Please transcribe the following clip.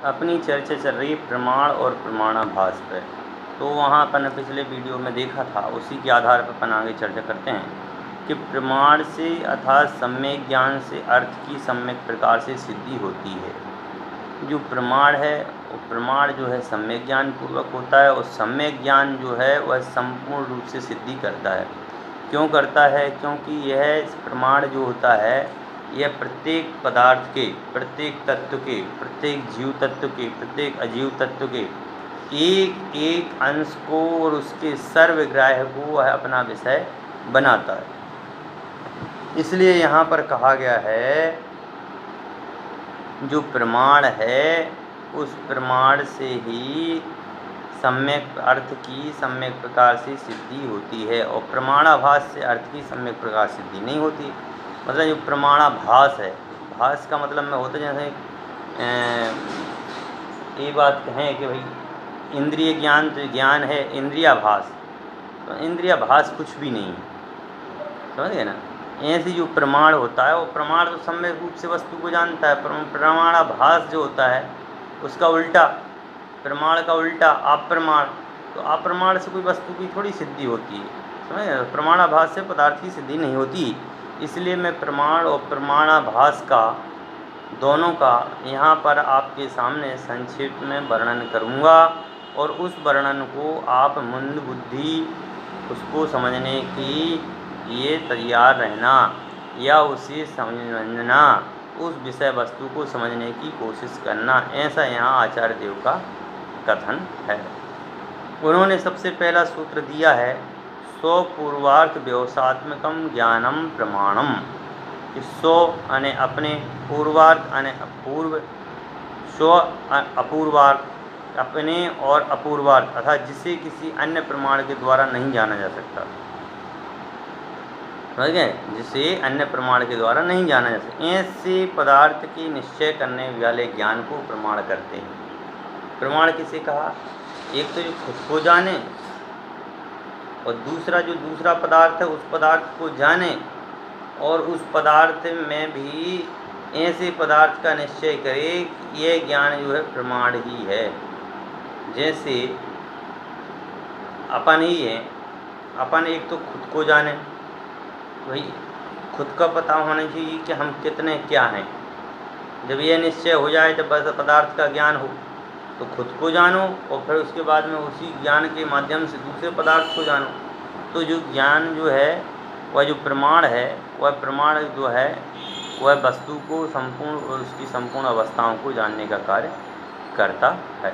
अपनी चर्चा चल रही है प्रमाण और प्रमाणाभास पर। तो वहाँ अपन ने पिछले वीडियो में देखा था, उसी के आधार पर अपन आगे चर्चा करते हैं कि प्रमाण से अर्थात सम्यक ज्ञान से अर्थ की सम्यक प्रकार से सिद्धि होती है। जो प्रमाण है वो प्रमाण जो है सम्यक ज्ञान पूर्वक होता है, और सम्यक ज्ञान जो है वह संपूर्ण रूप से सिद्धि करता है। क्यों करता है? क्योंकि यह प्रमाण जो होता है यह प्रत्येक पदार्थ के, प्रत्येक तत्व के, प्रत्येक जीव तत्व के, प्रत्येक अजीव तत्व के एक एक अंश को और उसके सर्वग्राह्य को वह अपना विषय बनाता है। इसलिए यहाँ पर कहा गया है जो प्रमाण है उस प्रमाण से ही सम्यक अर्थ की सम्यक प्रकार से सिद्धि होती है, और प्रमाणाभास से अर्थ की सम्यक प्रकार सिद्धि नहीं होती। मतलब जो प्रमाणाभास है, भास का मतलब में होता है जैसे ये बात कहें कि भाई इंद्रिय ज्ञान तो ज्ञान है, इंद्रियाभास तो इंद्रियाभास कुछ भी नहीं है, समझ गए ना। ऐसे जो प्रमाण होता है वो प्रमाण तो सम्यक रूप से वस्तु को जानता है। प्रमाणाभास जो होता है उसका उल्टा, प्रमाण का उल्टा अप्रमाण। तो अप्रमाण से कोई वस्तु की थोड़ी सिद्धि होती है, समझ गए। प्रमाणाभास से पदार्थ की सिद्धि नहीं होती। इसलिए मैं प्रमाण और प्रमाणाभास का दोनों का यहाँ पर आपके सामने संक्षेप में वर्णन करूँगा, और उस वर्णन को आप मंद बुद्धि उसको समझने की ये तैयार रहना या उसे समझना, उस विषय वस्तु को समझने की कोशिश करना, ऐसा यहाँ आचार्य देव का कथन है। उन्होंने सबसे पहला सूत्र दिया है स्वपूर्वार्थ व्यवसात्मकम ज्ञानम प्रमाणम। स्व यानी अपने, पूर्वार्थ यानी पूर्व, स्व अपूर्वार्थ अपने और अपूर्वार्थ अर्थात जिसे किसी अन्य प्रमाण के द्वारा नहीं जाना जा सकता, समझ गए, जिसे अन्य प्रमाण के द्वारा नहीं जाना जा सकता। ऐसे पदार्थ की निश्चय करने वाले ज्ञान को प्रमाण करते हैं। प्रमाण किसे कहा? एक तो जो खुद को जाने, और दूसरा जो दूसरा पदार्थ है उस पदार्थ को जाने, और उस पदार्थ में भी ऐसे पदार्थ का निश्चय करे कि यह ज्ञान जो है प्रमाण ही है। जैसे अपन ही है, अपन एक तो खुद को जाने, भाई खुद का पता होना चाहिए कि हम कितने क्या हैं। जब यह निश्चय हो जाए, जब पदार्थ का ज्ञान हो, तो खुद को जानो, और फिर उसके बाद में उसी ज्ञान के माध्यम से दूसरे पदार्थ को जानो। तो जो ज्ञान जो है वह जो प्रमाण है, वह प्रमाण जो है वह वस्तु को संपूर्ण और उसकी संपूर्ण अवस्थाओं को जानने का कार्य करता है।